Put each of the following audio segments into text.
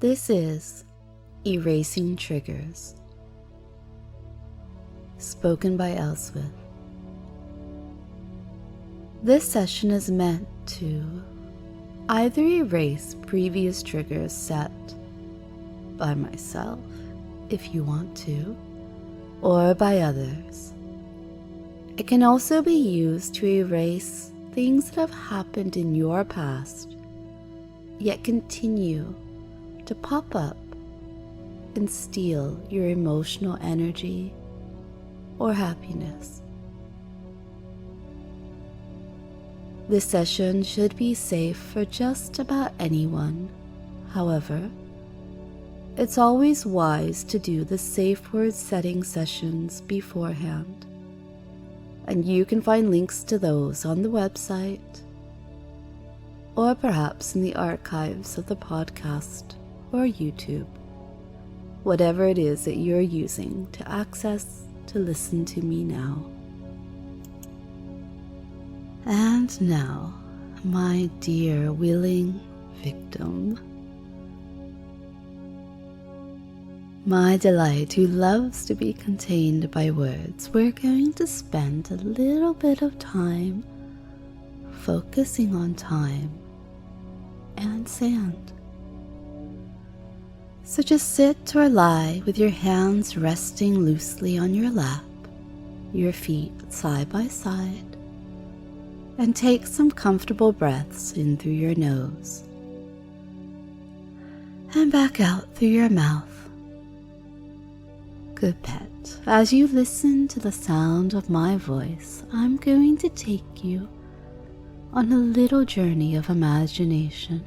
This is Erasing Triggers, spoken by Elswith. This session is meant to either erase previous triggers set by myself, if you want to, or by others. It can also be used to erase things that have happened in your past, yet continue to pop up and steal your emotional energy or happiness. This session should be safe for just about anyone. However, it's always wise to do the safe word setting sessions beforehand, and you can find links to those on the website or perhaps in the archives of the podcast or YouTube, whatever it is that you're using to access to listen to me now. And now, my dear willing victim, my delight who loves to be contained by words, we're going to spend a little bit of time focusing on time and sand. So just sit or lie with your hands resting loosely on your lap, your feet side by side, and take some comfortable breaths in through your nose and back out through your mouth. Good pet. As you listen to the sound of my voice, I'm going to take you on a little journey of imagination.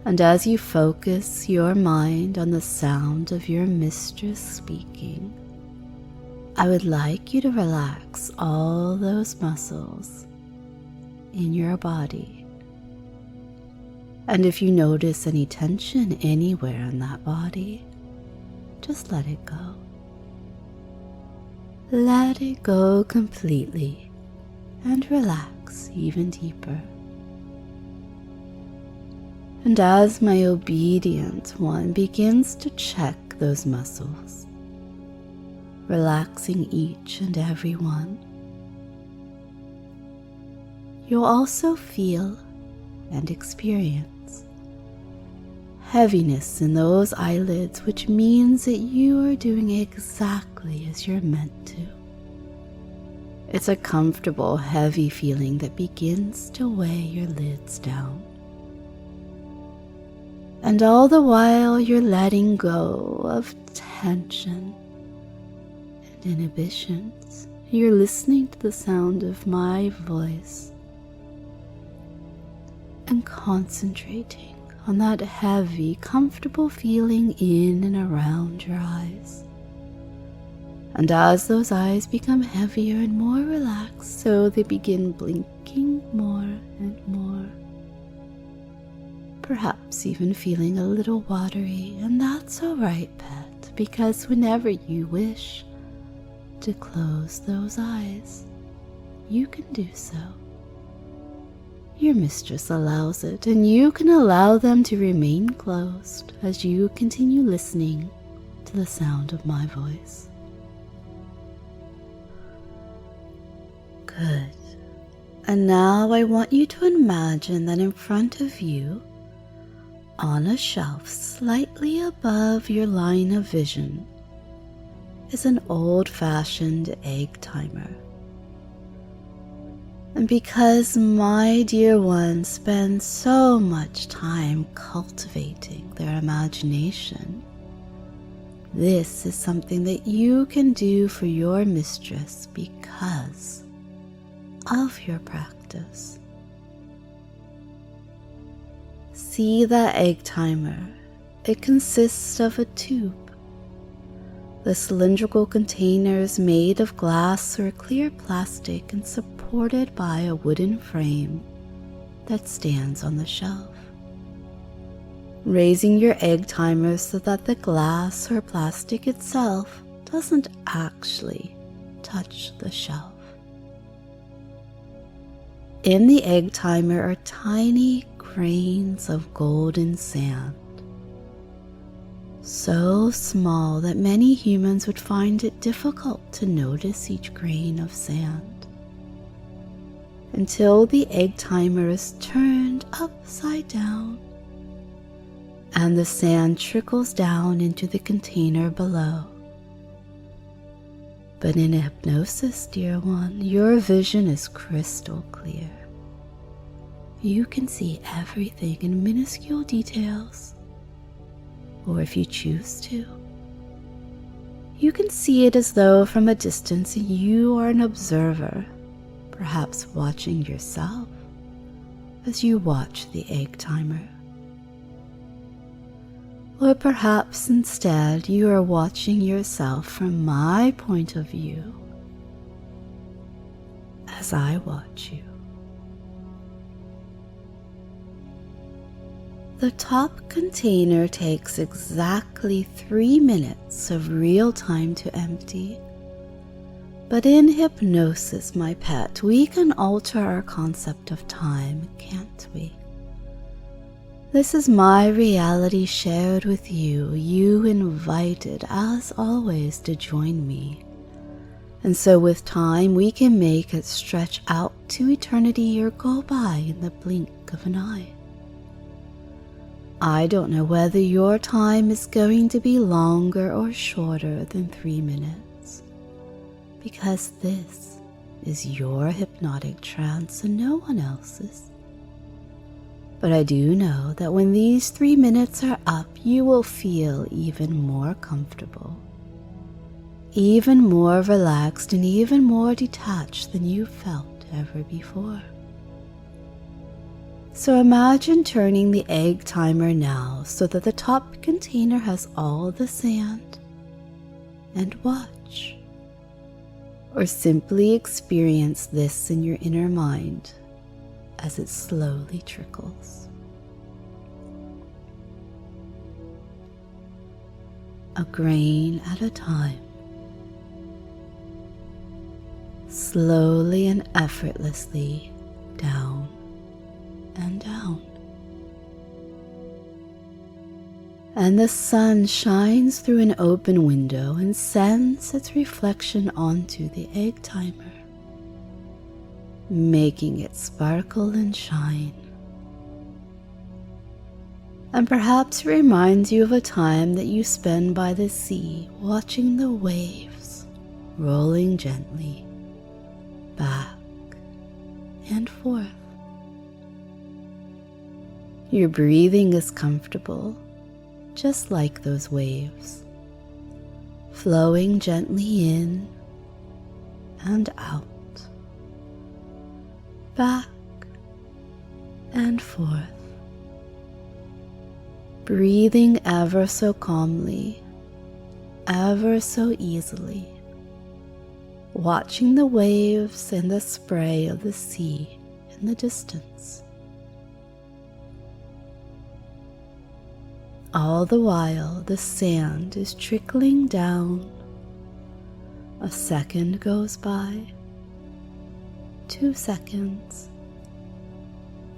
And as you focus your mind on the sound of your mistress speaking, I would like you to relax all those muscles in your body. And if you notice any tension anywhere in that body, just let it go. Let it go completely and relax even deeper. And as my obedient one begins to check those muscles, relaxing each and every one, you'll also feel and experience heaviness in those eyelids, which means that you are doing exactly as you're meant to. It's a comfortable, heavy feeling that begins to weigh your lids down. And all the while you're letting go of tension and inhibitions, you're listening to the sound of my voice and concentrating on that heavy, comfortable feeling in and around your eyes. And as those eyes become heavier and more relaxed, so they begin blinking more and more, perhaps even feeling a little watery, and that's all right, pet, because whenever you wish to close those eyes, you can do so. Your mistress allows it, and you can allow them to remain closed as you continue listening to the sound of my voice. Good. And now I want you to imagine that in front of you, on a shelf slightly above your line of vision, is an old-fashioned egg timer. And because my dear one spends so much time cultivating their imagination, this is something that you can do for your mistress because of your practice. See that egg timer. It consists of a tube. The cylindrical container is made of glass or clear plastic and supported by a wooden frame that stands on the shelf. Raising your egg timer so that the glass or plastic itself doesn't actually touch the shelf. In the egg timer are tiny grains of golden sand, so small that many humans would find it difficult to notice each grain of sand, until the egg timer is turned upside down and the sand trickles down into the container below. But in hypnosis, dear one, your vision is crystal clear. You can see everything in minuscule details, or if you choose to, you can see it as though from a distance you are an observer, perhaps watching yourself as you watch the egg timer. Or perhaps instead you are watching yourself from my point of view as I watch you. The top container takes exactly 3 minutes of real time to empty. But in hypnosis, my pet, we can alter our concept of time, can't we? This is my reality shared with you. You invited, as always, to join me. And so with time, we can make it stretch out to eternity or go by in the blink of an eye. I don't know whether your time is going to be longer or shorter than 3 minutes, because this is your hypnotic trance and no one else's. But I do know that when these 3 minutes are up, you will feel even more comfortable, even more relaxed, and even more detached than you felt ever before. So imagine turning the egg timer now so that the top container has all the sand, and watch, or simply experience this in your inner mind as it slowly trickles. A grain at a time, slowly and effortlessly down and down. And the sun shines through an open window and sends its reflection onto the egg timer, making it sparkle and shine. And perhaps it reminds you of a time that you spend by the sea, watching the waves rolling gently back and forth. Your breathing is comfortable, just like those waves, flowing gently in and out, back and forth, breathing ever so calmly, ever so easily, watching the waves and the spray of the sea in the distance. All the while, the sand is trickling down. A second goes by, 2 seconds,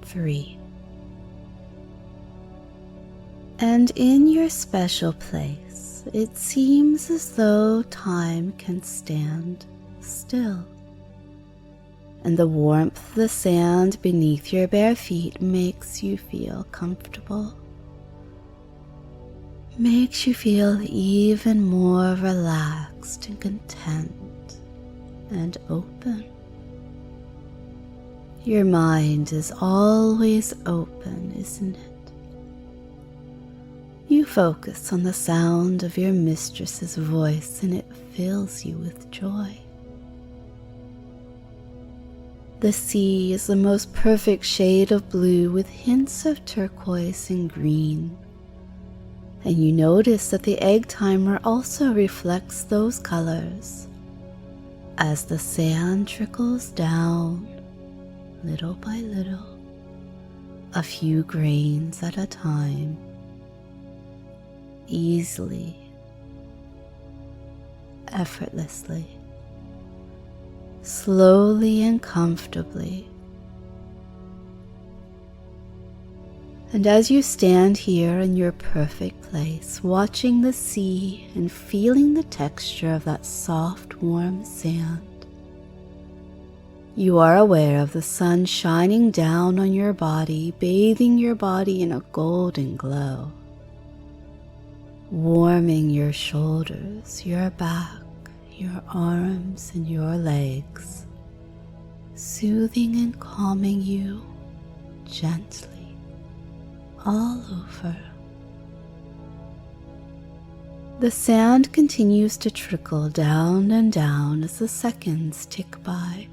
3. And in your special place, it seems as though time can stand still. And the warmth of the sand beneath your bare feet makes you feel comfortable, makes you feel even more relaxed and content and open. Your mind is always open, isn't it? You focus on the sound of your mistress's voice and it fills you with joy. The sea is the most perfect shade of blue with hints of turquoise and green. And you notice that the egg timer also reflects those colors as the sand trickles down little by little, a few grains at a time, easily, effortlessly, slowly and comfortably. And as you stand here in your perfect place, watching the sea and feeling the texture of that soft, warm sand, you are aware of the sun shining down on your body, bathing your body in a golden glow, warming your shoulders, your back, your arms, and your legs, soothing and calming you gently all over. The sand continues to trickle down and down as the seconds tick by,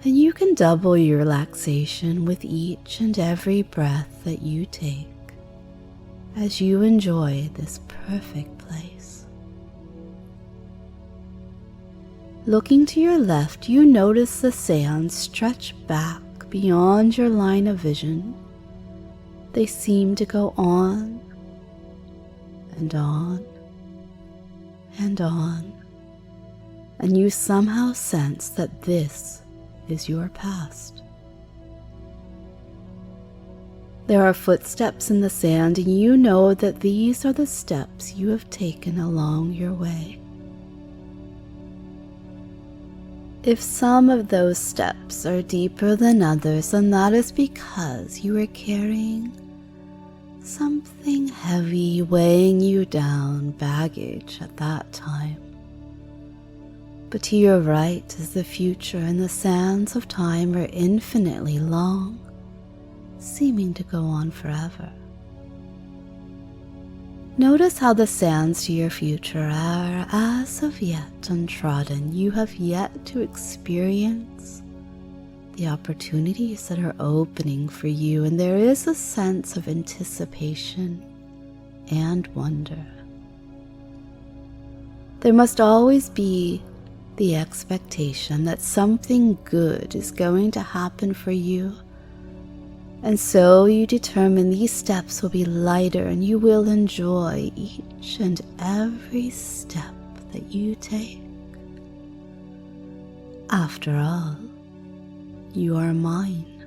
and you can double your relaxation with each and every breath that you take as you enjoy this perfect place. Looking to your left, you notice the sand stretch back beyond your line of vision. They seem to go on and on and on, and you somehow sense that this is your past. There are footsteps in the sand, and you know that these are the steps you have taken along your way. If some of those steps are deeper than others, then that is because you are carrying something heavy weighing you down, baggage at that time. But to your right is the future, and the sands of time are infinitely long, seeming to go on forever. Notice how the sands to your future are as of yet untrodden. You have yet to experience the opportunities that are opening for you, and there is a sense of anticipation and wonder. There must always be the expectation that something good is going to happen for you, and so you determine these steps will be lighter, and you will enjoy each and every step that you take. After all, you are mine.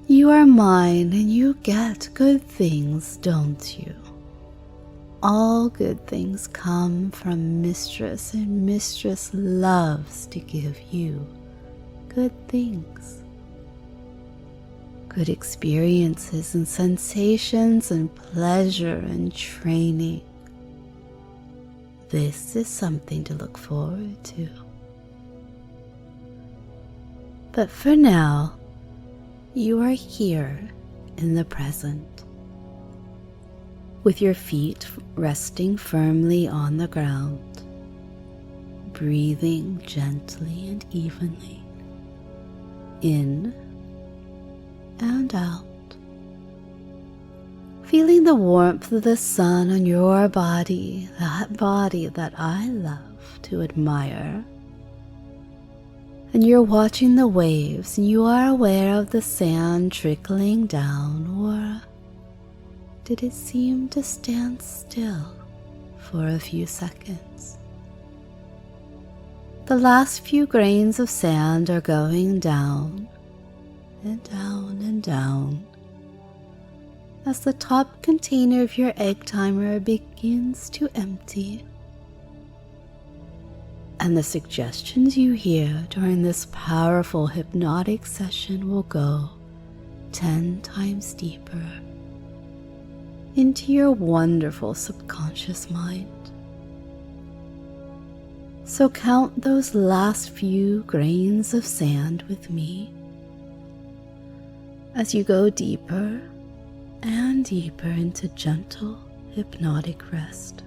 You are mine, and you get good things, don't you? All good things come from Mistress, and Mistress loves to give you good things. Good experiences and sensations and pleasure and training. This is something to look forward to. But for now, you are here in the present, with your feet resting firmly on the ground, breathing gently and evenly, in and out, feeling the warmth of the sun on your body, that body that I love to admire. And you're watching the waves, and you are aware of the sand trickling down, or did it seem to stand still for a few seconds? The last few grains of sand are going down and down and down as the top container of your egg timer begins to empty. And the suggestions you hear during this powerful hypnotic session will go 10 times deeper into your wonderful subconscious mind. So count those last few grains of sand with me as you go deeper and deeper into gentle hypnotic rest.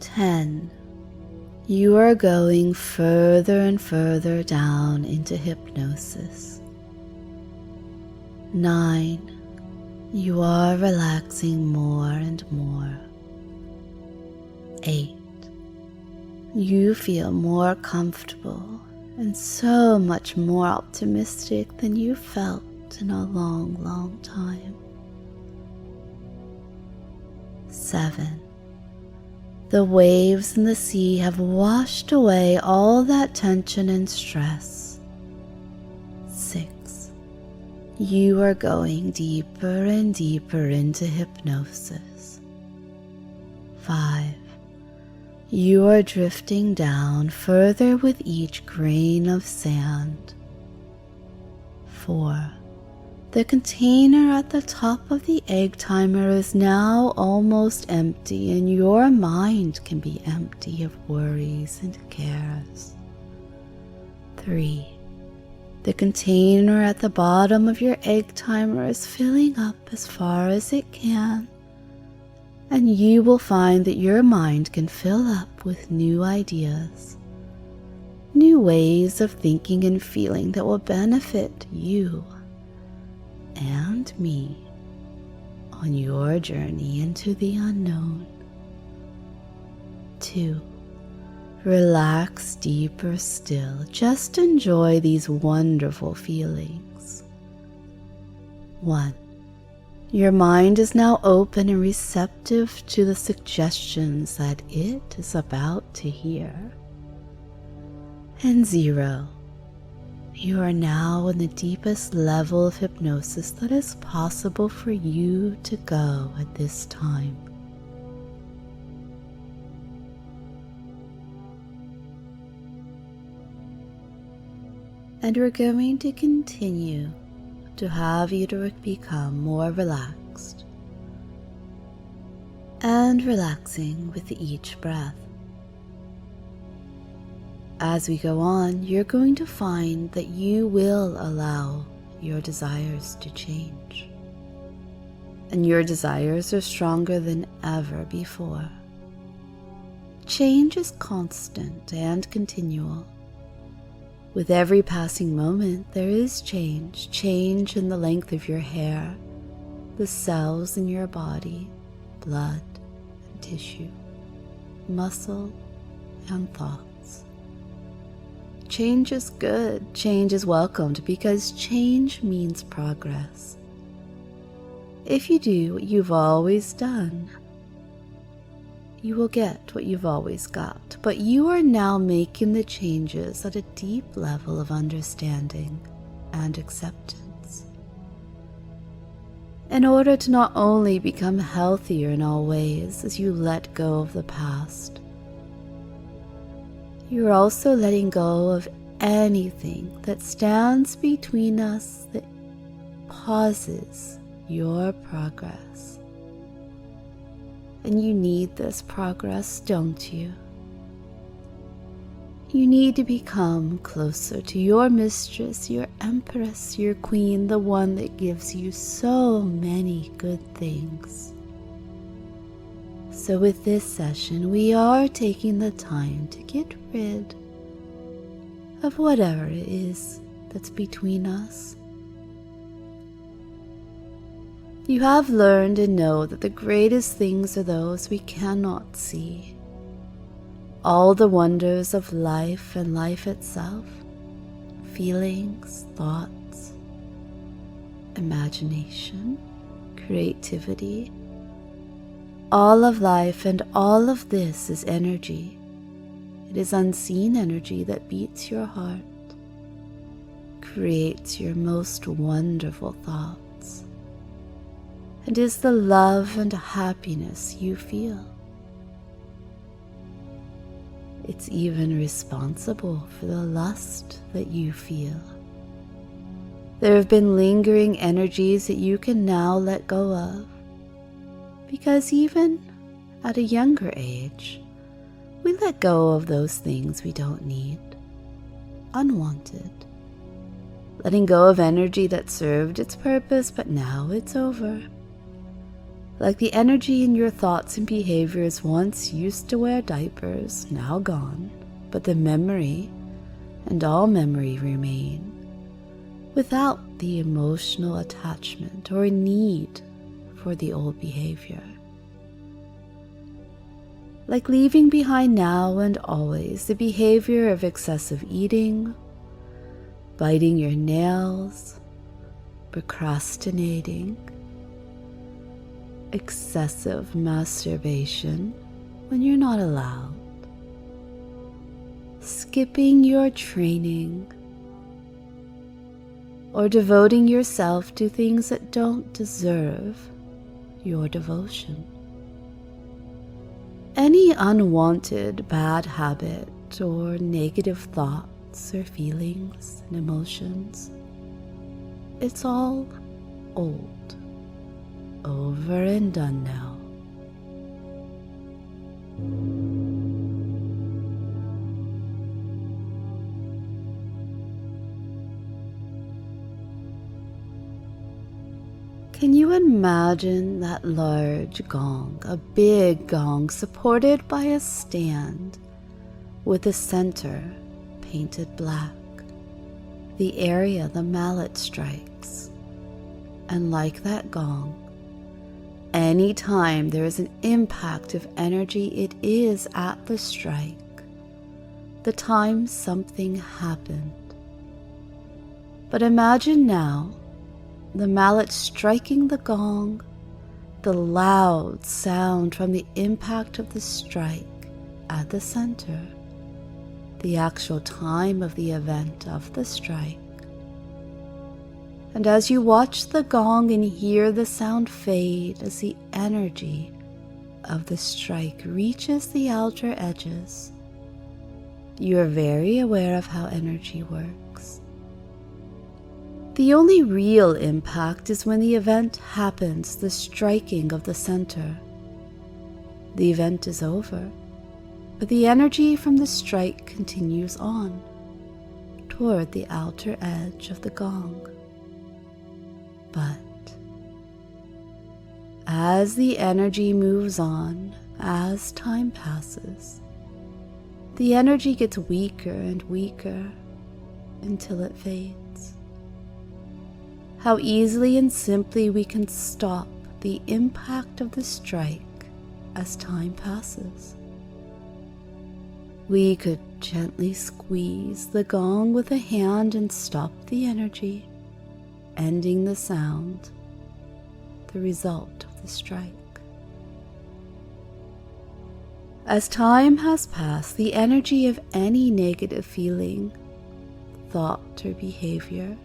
10. You are going further and further down into hypnosis. 9. You are relaxing more and more. 8. You feel more comfortable and so much more optimistic than you felt in a long, long time. 7. The waves in the sea have washed away all that tension and stress. 6. You are going deeper and deeper into hypnosis. 5. You are drifting down further with each grain of sand. 4. The container at the top of the egg timer is now almost empty, and your mind can be empty of worries and cares. 3. The container at the bottom of your egg timer is filling up as far as it can, and you will find that your mind can fill up with new ideas, new ways of thinking and feeling that will benefit you and me on your journey into the unknown. 2. Relax deeper still. Just enjoy these wonderful feelings. 1. Your mind is now open and receptive to the suggestions that it is about to hear. And 0. You are now in the deepest level of hypnosis that is possible for you to go at this time. And we're going to continue to have you to become more relaxed and relaxing with each breath. As we go on, you're going to find that you will allow your desires to change. And your desires are stronger than ever before. Change is constant and continual. With every passing moment, there is change. Change in the length of your hair, the cells in your body, blood and tissue, muscle and thoughts. Change is good. Change is welcomed because change means progress. If you do what you've always done, you will get what you've always got, but you are now making the changes at a deep level of understanding and acceptance. In order to not only become healthier in all ways as you let go of the past, you're also letting go of anything that stands between us that pauses your progress. And you need this progress, don't you? You need to become closer to your mistress, your empress, your queen, the one that gives you so many good things. So with this session, we are taking the time to get rid of whatever it is that's between us. You have learned and know that the greatest things are those we cannot see. All the wonders of life and life itself, feelings, thoughts, imagination, creativity, all of life and all of this is energy. It is unseen energy that beats your heart, creates your most wonderful thoughts, and is the love and happiness you feel. It's even responsible for the lust that you feel. There have been lingering energies that you can now let go of, because even at a younger age, we let go of those things we don't need, unwanted. Letting go of energy that served its purpose, but now it's over. Like the energy in your thoughts and behaviors once used to wear diapers, now gone, but the memory and all memory remain, without the emotional attachment or need for the old behavior. Like leaving behind now and always the behavior of excessive eating, biting your nails, procrastinating, excessive masturbation when you're not allowed, skipping your training, or devoting yourself to things that don't deserve your devotion. Any unwanted bad habit or negative thoughts or feelings and emotions, it's all old, over and done now. Can you imagine that large gong, a big gong supported by a stand with the center painted black, the area the mallet strikes, and like that gong, any time there is an impact of energy, it is at the strike, the time something happened. But imagine now the mallet striking the gong, the loud sound from the impact of the strike at the center, the actual time of the event of the strike. And as you watch the gong and hear the sound fade as the energy of the strike reaches the outer edges, you are very aware of how energy works. The only real impact is when the event happens, the striking of the center. The event is over, but the energy from the strike continues on toward the outer edge of the gong. But as the energy moves on, as time passes, the energy gets weaker and weaker until it fades. How easily and simply we can stop the impact of the strike as time passes. We could gently squeeze the gong with a hand and stop the energy, ending the sound, the result of the strike. As time has passed, the energy of any negative feeling, thought, or behavior,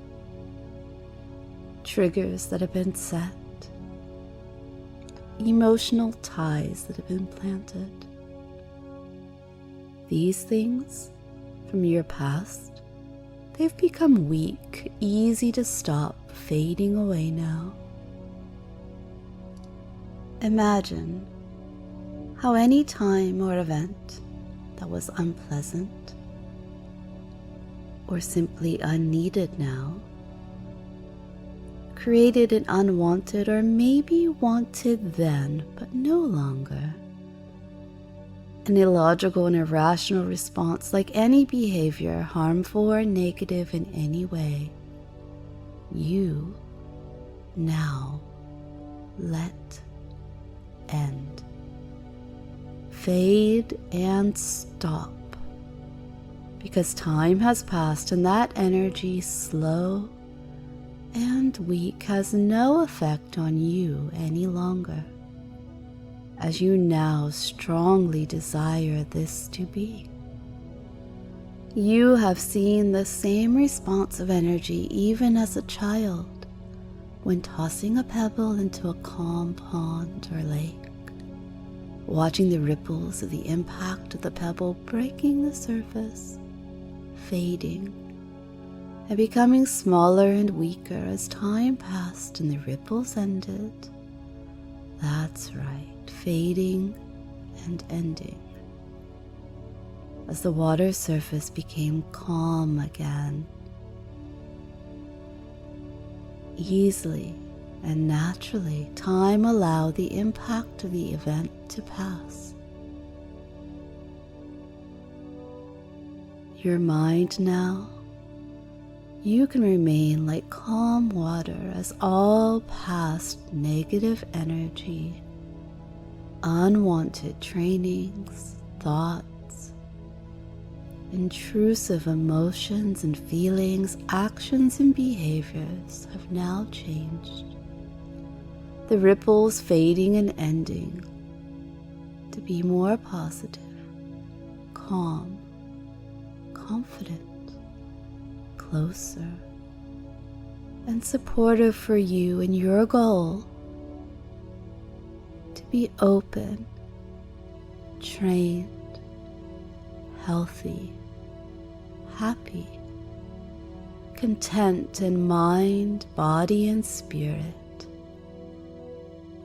triggers that have been set, emotional ties that have been planted. These things from your past, they've become weak, easy to stop, fading away now. Imagine how any time or event that was unpleasant or simply unneeded now created an unwanted or maybe wanted then, but no longer. An illogical and irrational response like any behavior, harmful or negative in any way. You now let end. Fade and stop. Because time has passed and that energy, slow and weak, has no effect on you any longer, as you now strongly desire this to be. You have seen the same response of energy even as a child when tossing a pebble into a calm pond or lake, watching the ripples of the impact of the pebble breaking the surface, fading, and becoming smaller and weaker as time passed and the ripples ended. That's right, fading and ending. As the water surface became calm again, easily and naturally, time allowed the impact of the event to pass. Your mind now, you can remain like calm water as all past negative energy, unwanted trainings, thoughts, intrusive emotions and feelings, actions and behaviors have now changed. The ripples fading and ending to be more positive, calm, confident, closer, and supportive for you and your goal to be open, trained, healthy, happy, content in mind, body, and spirit,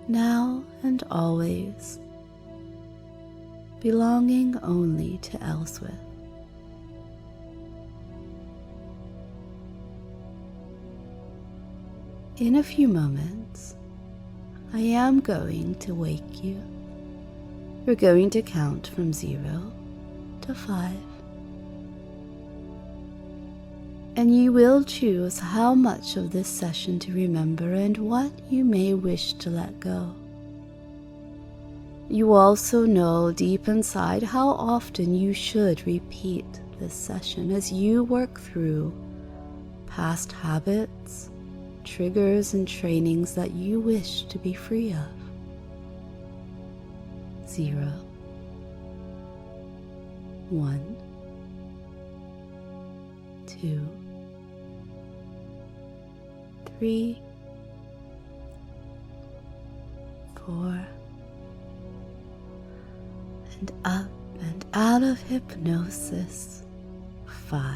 now and always, belonging only to Elsewith. In a few moments, I am going to wake you. We're going to count from 0 to 5. And you will choose how much of this session to remember and what you may wish to let go. You also know deep inside how often you should repeat this session as you work through past habits, triggers, and trainings that you wish to be free of. 0, 1, 2, 3, 4, and up and out of hypnosis. 5.